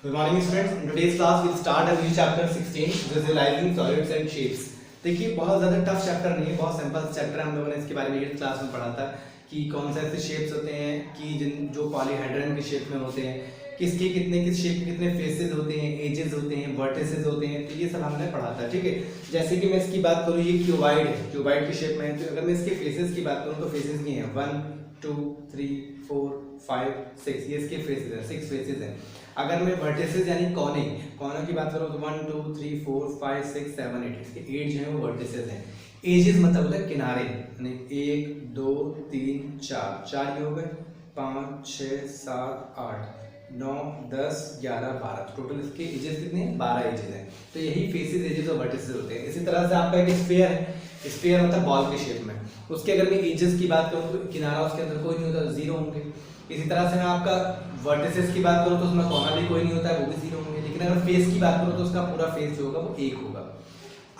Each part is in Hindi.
Good morning students. In today's class we'll start a new chapter 16 visualizing solids and shapes. देखिए बहुत ज़्यादा टफ चैप्टर नहीं है, बहुत सिंपल चैप्टर है। हम लोगों ने इसके बारे में क्लास में पढ़ा था कि कौन से ऐसे शेप्स होते हैं कि जिन जो पॉलीहेड्रन के शेप में होते हैं, किसके कितने किस शेप के कितने फेसेस होते हैं, एजेस होते हैं, वर्टिसेस होते हैं। तो ये सब हमने पढ़ा था, ठीक है। जैसे कि मैं इसकी बात करूँ, ये क्यूबाइड है, क्यूबाइड के शेप में है। तो अगर मैं इसके फेसेस की बात करूँ तो फेसेस ये हैं 1 2 3 4 5 6, ये इसके फेसेस हैं, 6 फेसेस हैं। अगर मैं वर्टिसेस यानी कोनों की बात करूँ तो 1 2 3 4 5 6 7 8, इसके 8 जो है वो वर्टिसेस हैं। एजेस मतलब होता है किनारे, यानी 1 2 3 4 ये हो गए, 5 6 7 8 9 10 11 12, टोटल इसके एजेस कितने हैं? 12 एजेस हैं। तो यही फेसेस, एजेस और वर्टिसेस होते हैं। इसी तरह से आपका एक स्फीयर है, स्फीयर होता है बॉल के शेप में। उसके अगर मैं एजेस की बात करूँ तो किनारा उसके अंदर कोई नहीं होता, 0 होंगे। इसी तरह से मैं आपका वर्टिसेस की बात करूँ तो उसमें कोना भी कोई नहीं होता है, वो भी 0 होंगे। लेकिन अगर फेस की बात करूँ तो उसका पूरा फेस जो होगा वो 1 होगा।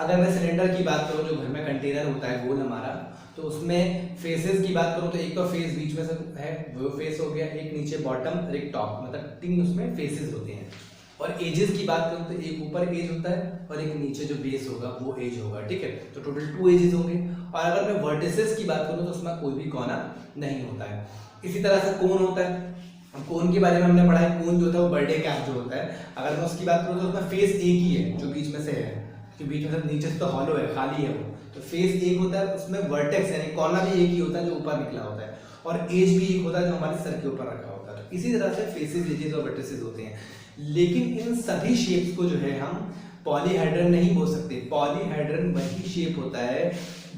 अगर मैं सिलेंडर की बात करूँ, जो घर में कंटेनर होता है गोल हमारा, तो उसमें फेसेस की बात करूँ तो एक तो फेस बीच में से है, वो फेस हो गया, एक नीचे बॉटम और एक टॉप, मतलब 3 उसमें फेसेस होते हैं। और एजेस की बात करूँ तो एक ऊपर एज होता है और एक नीचे जो बेस होगा वो एज होगा, ठीक है। तो टोटल 2 एजेस होंगे। और अगर मैं वर्टिसेस की बात करूँ तो उसमें कोई भी कोना नहीं होता है। इसी तरह से कोन होता है। कोन के बारे में हमने पढ़ा है, कोन जो होता है वो बर्थडे कैप जो होता है। अगर मैं उसकी बात करूँ तो उसमें फेस एक ही है, जो बीच में से है, जो बीच में से नीचे से तो हॉलो है, खाली है वो, तो फेस एक होता है। उसमें वर्टेक्स यानी कोना भी एक ही होता है जो ऊपर निकला होता है, और एज भी एक होता है जो हमारे सर के ऊपर रखा होता है। इसी तरह से फेसेस, एजेस और वर्टिसेस होते हैं। लेकिन इन सभी शेप्स को जो है हम पॉलीहेड्रन नहीं बोल सकते। पॉलीहेड्रन वही शेप होता है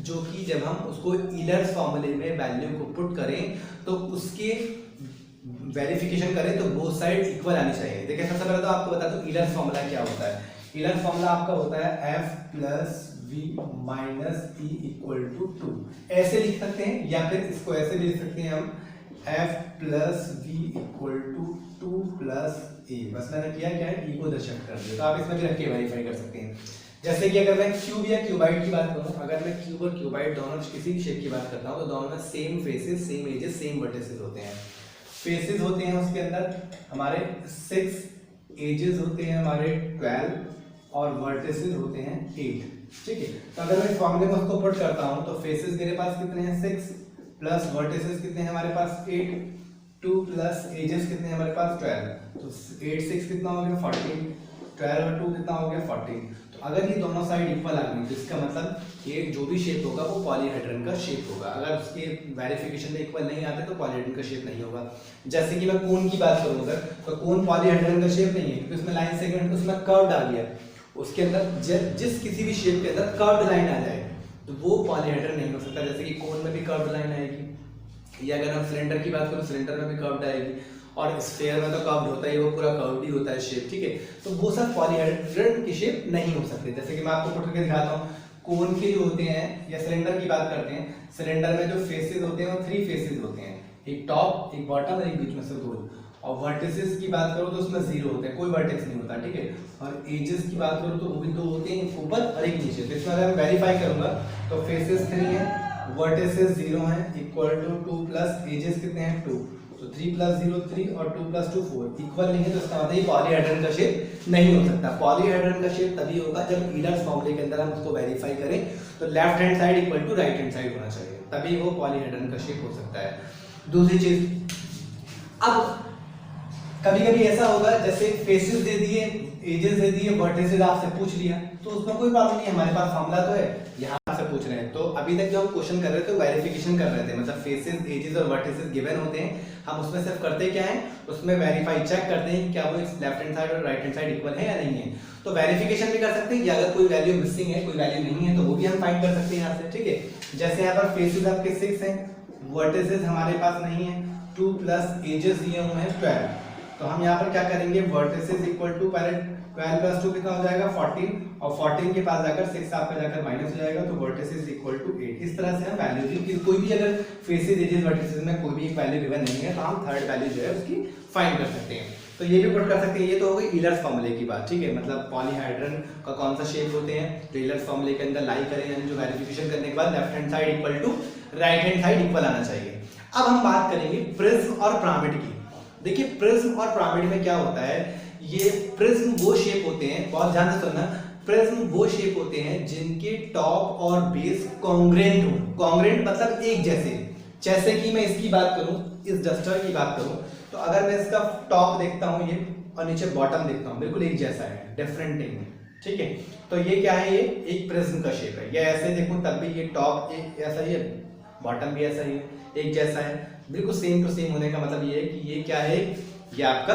जो कि जब हम उसको ईलर्स फॉर्मूले में वैल्यू को पुट करें तो उसके वेरिफिकेशन करें तो बोथ साइड इक्वल आनी चाहिए। देखिए सबसे पहले तो आपको बता दूं ईलर्स फॉर्मूला क्या होता है। ईलर्स फॉर्मूला आपका होता है F plus V minus E equal to 2। ऐसे लिख सकते हैं या फिर इसको ऐसे भी लिख सकते हैं हम F plus V equal to 2 plus E। बस मैंने किया क्या है, E को दर्शित कर दिया। तो आप इसमें भी रख के वेरीफाई कर सकते हैं। जैसे कि अगर मैं क्यूब या क्यूबाइड की बात करूं, अगर मैं क्यूब और क्यूबाइड दोनों किसी भी शेप की बात करता हूं तो दोनों में same faces, same edges, same vertices होते हैं। फेसेस होते हैं उसके अंदर हमारे 6, एजेस होते हैं हमारे 12 और वर्टिसेस होते हैं 8, ठीक है। तो अगर मैं फॉर्मूले में उसको पुट करता हूं तो फेसेस मेरे पास कितने हैं 6 प्लस वर्टिसेस कितने हैं हमारे पास 8, 2 प्लस एजेस कितने हैं हमारे पास 12। तो 8 6 कितना हो गया 14, 12 और 2 कितना हो गया 14। तो अगर ये दोनों साइड इक्वल आ गई तो इसका मतलब ये जो भी शेप होगा वो पॉलीहेड्रन का शेप होगा। अगर उसके वेरिफिकेशन में इक्वल नहीं आते तो पॉलीहेड्रन का शेप नहीं होगा। जैसे कि मैं कोन की बात करूं अगर, तो कोन पॉलीहेड्रन का शेप नहीं है क्योंकि उसमें लाइन सेगमेंट, उसमें कर्व आ गया। उसके अंदर जिस किसी भी शेप के अंदर कर्व्ड लाइन आ जाए तो वो पॉलीहेड्रन नहीं हो सकता। जैसे कि कोन में भी कर्व्ड लाइन आएगी, या अगर हम सिलेंडर की बात करूं सिलेंडर में भी कर्व्ड आएगी, और स्फीयर में तो कर्व्ड होता है, वो पूरा कर्व्ड ही होता है शेप, ठीक है। तो वो सब पॉलीहेड्रन की शेप नहीं हो सकते। जैसे कि मैं आपको पुट करके दिखाता हूँ, कोन के जो होते हैं या सिलेंडर की बात करते हैं, सिलेंडर में जो फेसेस होते हैं वो 3 फेसेस होते हैं, एक टॉप, एक बॉटम और एक बीच में से गोल। और वर्टिसेस की बात करो तो उसमें 0 होते हैं, कोई वर्टेक्स नहीं होता, ठीक है। और एजेस की बात करो तो वो भी 2 होते हैं, एक ऊपर और एक नीचे। तो इसमें अगर मैं वेरीफाई करूंगा तो फेसेस 3 है, वर्टिसेस 0 है, इक्वल टू 2 प्लस एजेस कितने हैं 2। तो 3 प्लस 0 3 और 2 प्लस 2 4, इक्वल नहीं है तो इसका मतलब ये पॉलीहेड्रन का शेप नहीं हो सकता। पॉलीहेड्रन का शेप तभी होगा जब ईलर्स फॉर्मूले के अंदर हम उसको वेरीफाई करें तो left hand side equal to right hand side होना चाहिए, तभी वो पॉलीहेड्रन का शेप हो सकता है। दूसरी चीज, अब कभी कभी ऐसा होगा जैसे फेसेस दे दिए, एजेस दे दिए, वर्टिसेस आपसे पूछ लिया, तो उसमें कोई प्रॉब्लम नहीं है, हमारे पास फॉर्मूला तो है, यहाँ से पूछ रहे हैं। तो अभी तक जो हम क्वेश्चन कर रहे थे वेरिफिकेशन कर रहे थे, मतलब फेसेस, एजेस और वर्टिसेस गिवन होते हैं, हम उसमें सिर्फ करते क्या है, उसमें वेरीफाई चेक करते हैं क्या वो लेफ्ट हैंड साइड और राइट हैंड साइड इक्वल है या नहीं है। तो वेरिफिकेशन भी कर सकते हैं, या अगर कोई वैल्यू मिसिंग है, कोई वैल्यू नहीं है, तो वो भी हम फाइंड कर सकते हैं यहाँ से, ठीक है। जैसे यहाँ पर फेसेस आपके 6 हैं, वर्टिसेस हमारे पास नहीं है, 2 प्लस एजेस दिए हुए हैं 12। तो हम यहाँ पर क्या करेंगे, वर्टिसेस इक्वल टू पहले 12 प्लस 2 कितना हो जाएगा 14, और 14 के पास जाकर 6 आपका जाकर माइनस हो जाएगा, तो वर्टिसेस इक्वल टू 8। इस तरह से हम वैल्यू कोई भी अगर फेसेस, एजेस, वर्टिसेस में कोई भी एक वैल्यू गिवन नहीं है तो हम थर्ड वैल्यू जो है उसकी फाइंड कर सकते हैं। तो ये भी पुट कर सकते हैं। ये तो हो गई ईलर्स फॉर्मूले की बात, ठीक है, मतलब पॉलीहेड्रन का कौन सा शेप होते हैं तो ईलर्स फॉर्मूले के अंदर लाई करें, यानी जो वेरिफिकेशन करने के बाद left hand side equal to right hand side equal आना चाहिए। अब हम बात करेंगे प्रिज्म और पिरामिड की। देखिए प्रिज्म और पिरामिड में क्या होता है, ये प्रिज्म वो शेप होते हैं, बहुत ध्यान से सुनना, प्रिज्म वो शेप होते हैं जिनके टॉप और बेस कॉन्ग्रेंट हो। कॉन्ग्रेंट मतलब एक जैसे, जैसे कि मैं इसकी बात करूं, इस डस्टर की बात करूं, तो अगर मैं इसका टॉप देखता हूं ये और नीचे बॉटम देखता हूं, बिल्कुल एक जैसा है, डिफरेंट नहीं है, ठीक है। तो ये क्या है, ये एक प्रिज्म का शेप है। ये ऐसे देखूं तब भी ये टॉप एक ऐसा ही है, बॉटम भी ऐसा ही है, एक जैसा है, बिल्कुल सेम टू सेम होने का मतलब ये है कि ये क्या है, ये आपका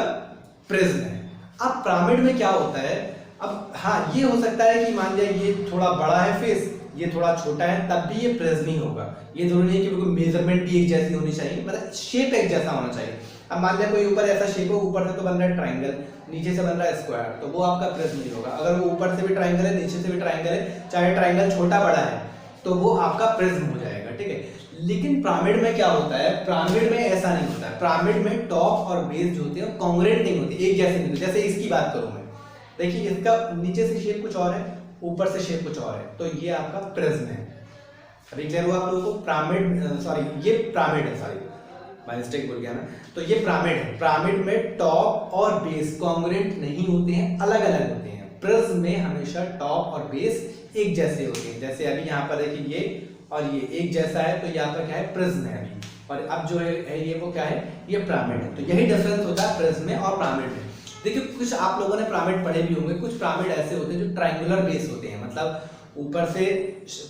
प्रिज्म है। अब पिरामिड में क्या होता है, अब हाँ ये हो सकता है कि मान लिया ये थोड़ा बड़ा है फेस, ये थोड़ा छोटा है, तब भी ये प्रिज्म ही होगा। ये जरूरी नहीं है कि बिल्कुल मेजरमेंट भी एक जैसी होनी चाहिए, मतलब शेप एक जैसा होना चाहिए। अब मान लिया कोई ऊपर ऐसा शेप हो, ऊपर से तो बन रहा है ट्राइंगल, नीचे से बन रहा है स्क्वायर, तो वो आपका प्रिज्म नहीं होगा। अगर वो ऊपर से भी ट्राइंगल है, नीचे से भी ट्राइंगल है, चाहे ट्राइंगल छोटा बड़ा है, तो वो आपका प्रिज्म हो जाएगा, ठीक है। लेकिन पिरामिड में क्या होता है, पिरामिड में ऐसा नहीं होता है। पिरामिड में टॉप और बेस जो होते हैं कॉन्ग्रुएंट नहीं होते, एक जैसे नहीं होते। जैसे इसकी बात करूं मैं, देखिए इसका नीचे से शेप कुछ और है, ऊपर से शेप कुछ और है, तो ये आपका प्रिज्म है। अभी क्लियर हुआ आप लोगों को, पिरामिड सॉरी ये पिरामिड है, सॉरी बाय मिस्टेक बोल गया मैं, तो ये पिरामिड है। पिरामिड में टॉप और बेस कॉन्ग्रुएंट नहीं होते हैं, अलग अलग होते हैं। प्रिज्म में हमेशा टॉप और बेस एक जैसे होते हैं। जैसे अभी यहाँ पर देखिए ये और ये एक जैसा है, तो ये आपका क्या है, प्रिज्म है अभी, और अब जो है ये वो क्या है, ये पिरामिड है। तो यही डिफरेंस होता है प्रिज्म में और पिरामिड में। देखिए कुछ आप लोगों ने पिरामिड पढ़े भी होंगे, कुछ पिरामिड ऐसे होते हैं जो ट्रायंगुलर बेस होते हैं, मतलब ऊपर से